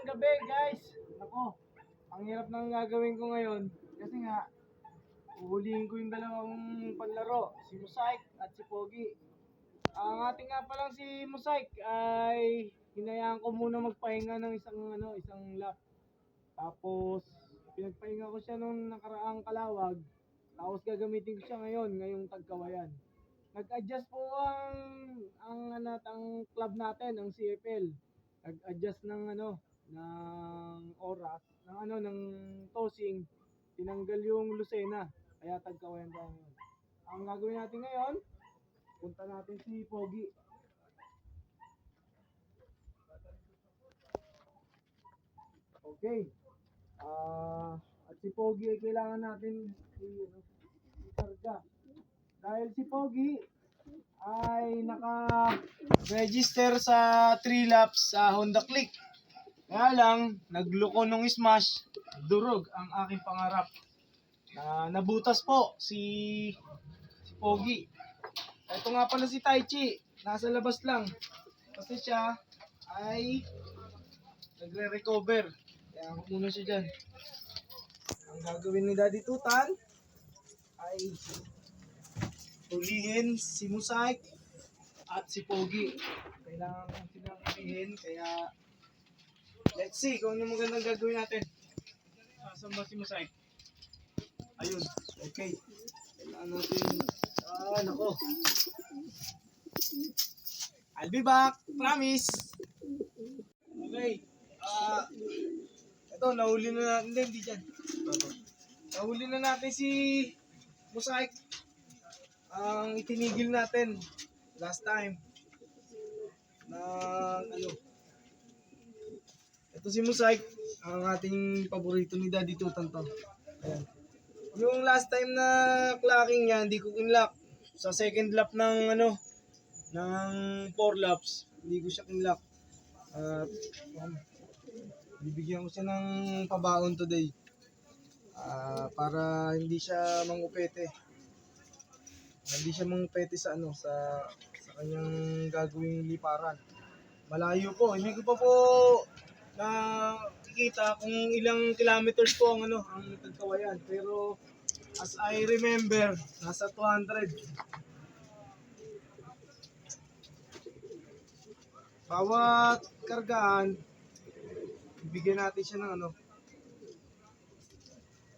Magandang gabi guys. Nako, ang hirap ng gagawin ko ngayon kasi nga uhulihin ko yung dalawang panlaro, si Musaik at si Pogi. Ang ating nga palang si Musaik ay hinayaan ko muna magpahinga ng isang lap. Tapos pinagpahinga ko siya nung nakaraang kalawag. Tapos gagamitin ko siya ngayong tagkawayan. Nag-adjust po ang club natin, ang CFL. Nag-adjust ng oras, ng tossing, tinanggal yung Lucena, kaya tagkawayan tayo ngayon. Ang gagawin natin ngayon, punta natin si Pogi. Okay. At si Pogi ay kailangan natin i-karga. Dahil si Pogi ay naka-register sa 3 laps sa Honda Click. Kaya lang, nagloko nung smash, durog ang aking pangarap. Nabutas po si Pogi. Ito nga pala si Taichi, nasa labas lang. Kasi siya ay nagre-recover. Kaya ako muna siya dyan. Ang gagawin ni Daddy Tutan ay hulihin si Musaik at si Pogi. Kailangan kong silang hulihin, kaya let's see kung ano magandang gagawin natin. Saan ba si Musaik? Ayun, okay. Kailangan natin, nako. I'll be back, promise. Okay, ito, nahuli na natin, hindi dyan. Nahuli na natin si Musaik. Ang itinigil natin last time na ito si Musaik, ang ating paborito ni Daddy Tutan to. Ayan. Yung last time na clocking niya, hindi ko kinlock. Sa second lap ng ng 4 laps, hindi ko siya kinlock. Bibigyan ko siya ng pabaon today. Para hindi siya mangupete. Hindi siya mangupete sa kanyang gagawing liparan. Malayo po, hindi ko pa po nakikita kung ilang kilometers po ang tagkawayan, pero as I remember, nasa 200. Bawat kargaan, bigyan natin siya ng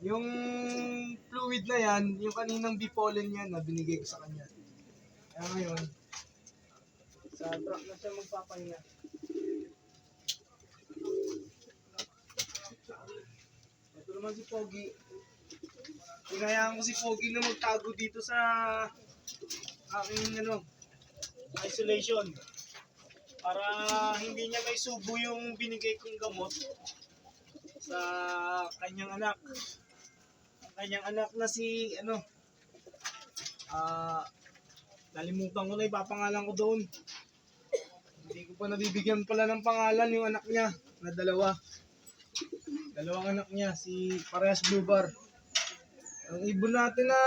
yung fluid na yan, yung kaninang bipollen yan na binigay ko sa kanya. Kaya ngayon, sa truck na siya magpapahinga. Ito naman si Pogi. Hinayaan ko si Pogi na magtago dito sa aking isolation. Para hindi niya may subo yung binigay kong gamot sa kanyang anak. Kanyang anak na si nalimutan ko na ipapangalan ko doon. Hindi ko pa nabibigyan pala ng pangalan yung anak niya na dalawang anak niya, si parehas blue bar. Ang ibon natin na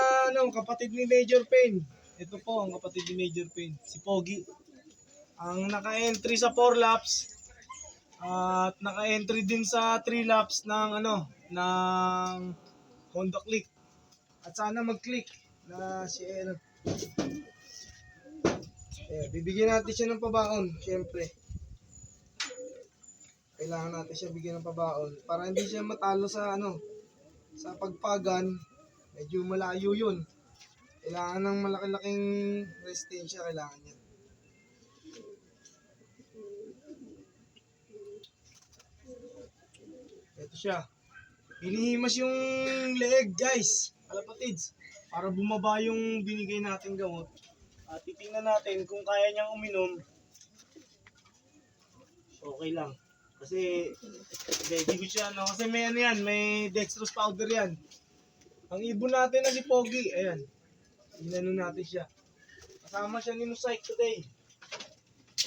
kapatid ni Major Payne, ito po ang kapatid ni Major Payne, si Pogi. Ang naka-entry sa 4 laps at naka-entry din sa 3 laps ng Honda Click. At sana mag-click na si bibigyan natin siya ng pabaon, syempre. Kailangan natin siya bigyan ng pabaon para hindi siya matalo sa sa pagpagan. Medyo malayo yun. Kailangan ng malaki-laking resistensya, kailangan niya. Ito siya. Hinihimas yung leeg, guys. Kalapatids. Para bumaba yung binigay natin gamot. At titingnan natin kung kaya niyang uminom. Okay lang. Kasi ready ko siya, kasi may may dextrose powder yan. Ang ibon natin na si Pogi, ayan. Inano natin siya. Kasama siya ni Musaik today.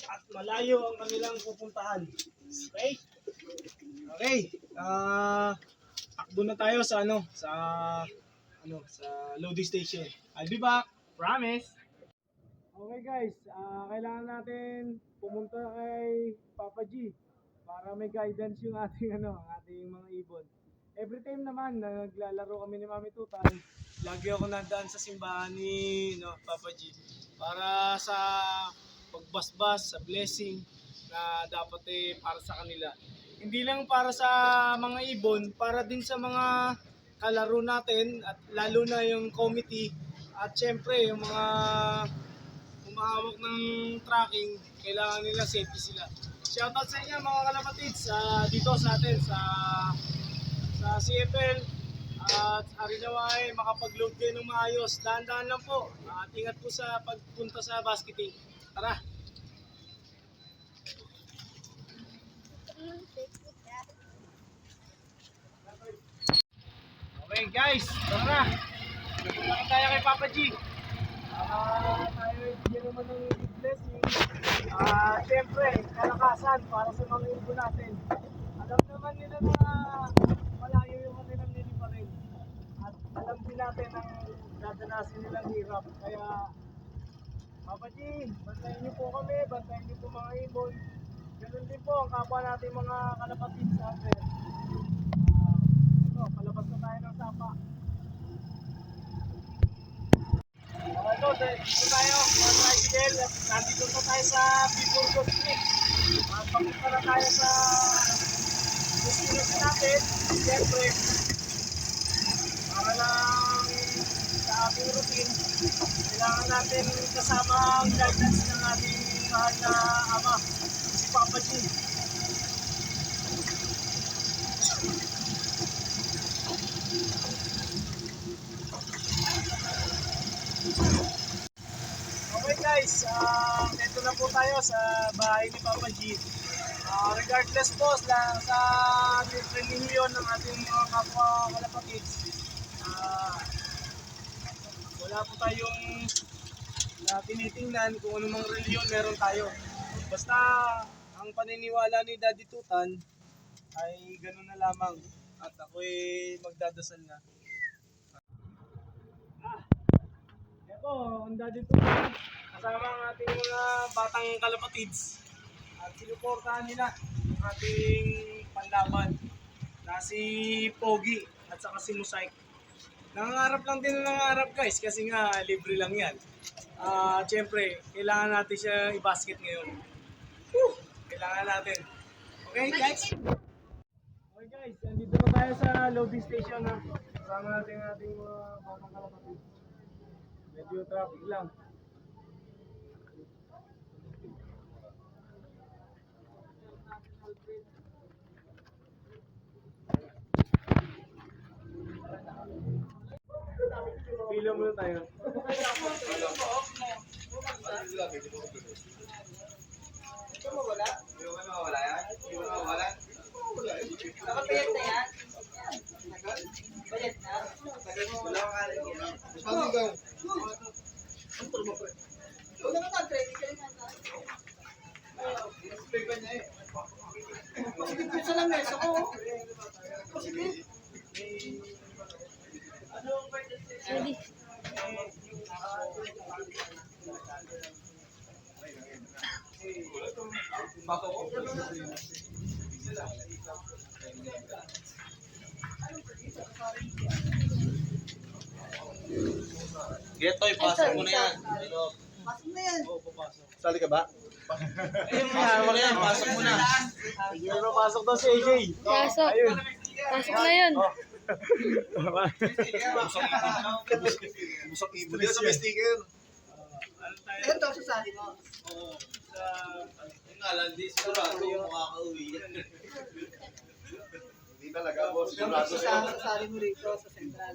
At malayo ang kanilang pupuntahan. Okay? Okay. Takbo na tayo sa sa loading station. I'll be back. Promise. Okay guys, kailangan natin pumunta kay Papa G para may guidance yung ating ang ating mga ibon. Every time naman na naglalaro kami ni Mami Tutan, lagi ako nandaan sa simbahan ni Papa G para sa pagbasbas, sa blessing na dapat para sa kanila. Hindi lang para sa mga ibon, para din sa mga kalaro natin at lalo na yung committee at syempre yung mga humahawak ng tracking, kailangan nila safety sila. Shoutout sa inyo mga kalapatids dito sa atin sa CFL at Arinaway, makapag-load kayo ng maayos. Dahan-dahan lang po at ingat po sa pagpunta sa basketing. Tara! Okay guys, tara! Nagpunta tayo kay Papa G. Tayo bigyan naman ng blessing. Siyempre, kalakasan para sa mga ibon natin. Alam naman nila na malayo yung kanilang niliparin. At alam din natin ang dadanasin nilang hirap. Kaya, Papa G, bantayan niyo po kami, bantayan niyo po mga ibon. Ganun din po ang kapwa natin mga kalapatid sa atin. Ito, palabas na tayo ng sapa. Ito, dito tayo, mga tricycle. Nandito na tayo sa Pipurgo Street. Papunta na tayo sa destination natin. Siyempre, para lang sa ating routine, kailangan natin kasama ang guidance ng ating mahal na ama, si Papa G. Okay guys, ito na po tayo sa bahay ni Papa G. Regardless po sa relihiyon ng ating mga kapwa kalapatids, wala po tayong tinitingnan kung anumang relihiyon meron tayo. Basta ang paniniwala ni Daddy Tutan ay gano'n na lamang at ako'y magdadasal na. Ito, ang Daddy Tutan kasama ang ating mga batang kalapatids at sinuportahan nila ang ating panlaban na si Pogi at saka si Musaik. Nangangarap lang din ng nangangarap guys kasi nga libre lang yan. Siyempre, kailangan natin siya i-basket ngayon. Kailangan natin. Okay guys? Okay guys, andito na tayo sa loading station ha. Kasama natin ang ating mga batang kalapatids. Medyo traffic lang. Pila muna tayo. Ito mawala? Yung ano mawala yan? Yung mawala? Nakapayat na yan? Bayad na? Wala ka rin yan. Saan ikaw? Ang turbo pre. Wala ka training ka rin nasa. Spray ka niya eh. Masikip sa lamesa ko. Masikip. Ready. Getoy, pasok mo na yan. Pasok na yan. Oo, papasok. Sali ka ba? Ayun Pasok mo na yan, pasok mo na. Ayun, papasok daw si AJ. Pasok. Ayun. Pasok na yun. Busok ibon. Dito sa may sticker. Ayun daw sa sali mo. Oo. Yung ngalan, di sigurado yung makakauwi yan. Hindi talaga, boss. Sigurado sa'yo. Sali mo rito sa central.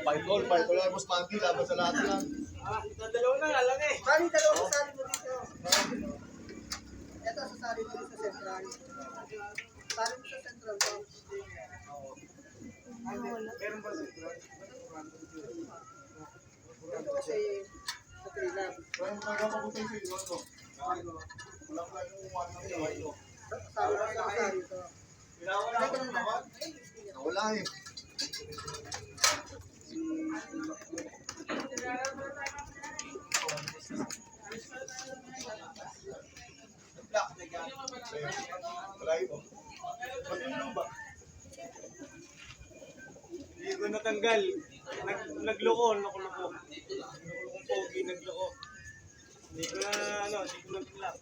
Fight all. Mas manti, laban sa lahat yan. Dalawa na nga lang eh. Bali, dalawa sa sali mo dito. Ito sa sali mo dito sa central. Sali mo sa central to. Meron ba sa Ito kasi sa Trinab. Kaya mo talaga papunta yung video, ano? Wala ko lang yung umano ng gawin ko. Sali mo sa sali to. Wala ko lang naman. Wala eh. Wala ito. Matino ba? Hindi ko natanggal. Nagloko. Nakulokong pogi, nagloko. Hindi ko na, hindi ko natanggal.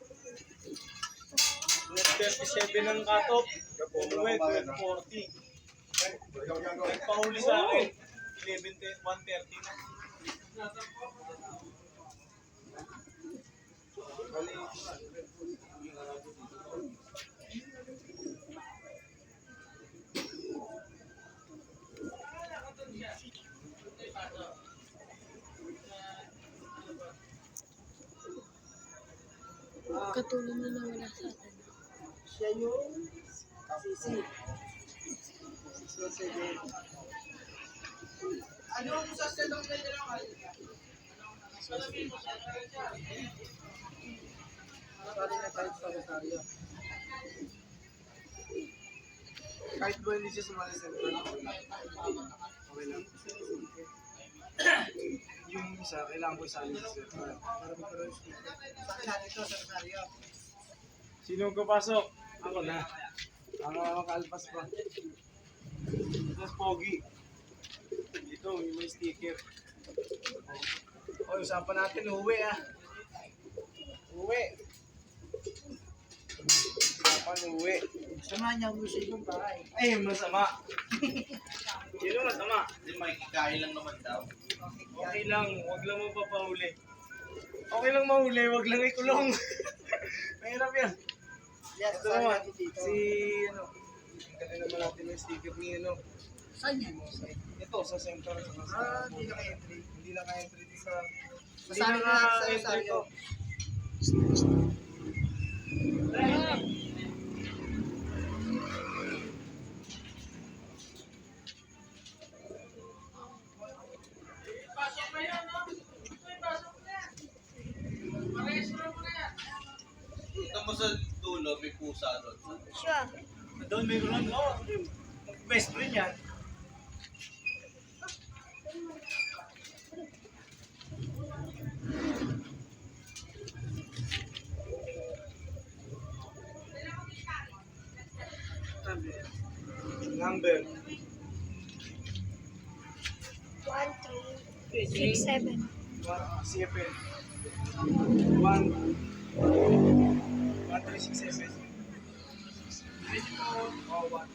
37 ng cut-off. Umuwi, 12:40. Nagpahuli sa akin. 1:30 na. Katulad na nawala sa atin. Siya yung sisi. 617. Ano ang sa stellong na dalawa? Sorry na kahit sa Rosario. Kahit ba hindi siya sumali sa okay lang. Yung isa, kailangan ko isali sa center. Para magkaroon siya. Saan natin ito sa Rosario? Sino papasok? Ako na. Ako makalpas pa. Tapos pogi. Ito, yung may sticker. O, usapan natin, uwi ah. Uwi. Usapan, uwi. Samahan niya ang gusto yung bahay. Ay, masama. Sino masama? Hindi, makikikain lang naman daw. Okay lang, wag lang mapapahuli. Okay lang mahuli, wag lang ikulong. Mahirap yan. Yes, Ito saan naman, natin dito? tingnan naman natin yung sticker ni Saan yan? ito sa center. Hindi na ka-entry. Hindi na ka-entry dito sa... Saan na sa Rosario? Punta mo sa dulo, may pusa doon. Siya. Doon may ron, best friend yan. Number. 1, 3, 6, 7. CFL. 1, 1367. 24. Oh, 1. 24.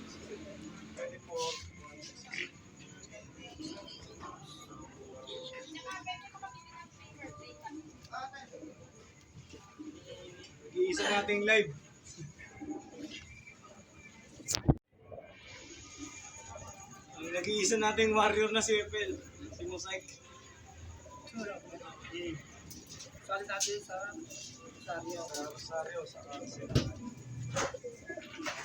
Iisa nating live. Ang nag-iisa nating warrior na si Epel, si Mosaic. Sali natin sa Rosario. Rosario, sa Arce.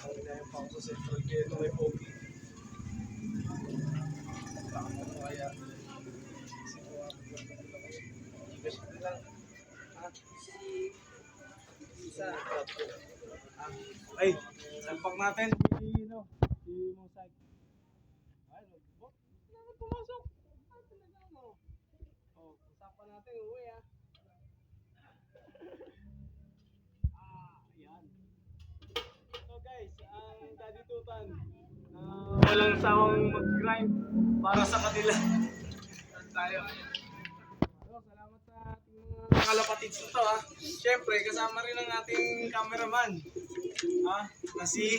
Ang dahil pa ako sa Central Piano may Pogi. Baka mo kaya. Kasi ko lang. Si Isa. Ay, salpak natin si Mosaic. Ay, nagbo. Kailangan pumasok. Ay, talaga mo. Oh, usapan natin, uwi ah. Yan. So guys, ang Daddy Tutan na walang sawang mag-grind para sa kanila. Tayo. Salamat sa ating mga kalapatids na to ha. Siyempre, kasama rin ang ating cameraman. Ha? Na si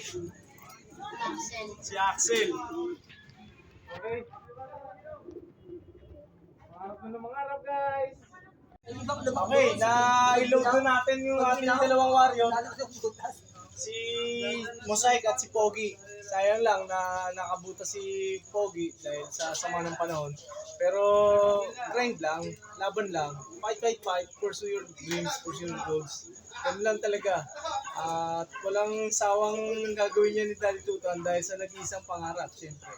Axel. Okay. Mangarap na mangarap guys. Okay, na-load na natin yung ating dalawang warrior. Si Mosaic at si Pogi. Sayang lang na nakabuta si Pogi dahil sa sama ng panahon. Pero grind lang, laban lang. Fight. Pursue your dreams, pursue your goals. Yan lang talaga. At walang sawang gagawin niya ni Daddy Tutan dahil sa nag-iisang pangarap, siyempre.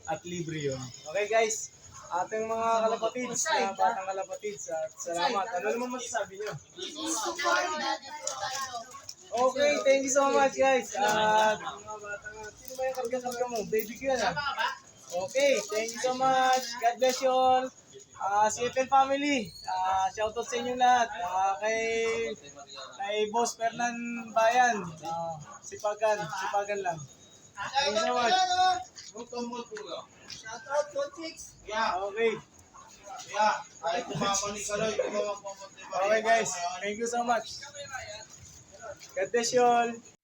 At libre yun. Okay guys, ating mga kalapatids, batang kalapatids, at salamat. Ano naman masasabi niyo? Okay, thank you so much guys. At mga batang, sino ba yung karga-karga mo? Baby ko yan ah. Okay, thank you so much. God bless you all. CFL family, shoutout sa inyo lahat. Kay Boss Fernan Bayan. Sipagan lang. Thank you so much. Shout out, Coach Chicks. Okay. Okay guys, thank you so much. God bless you all.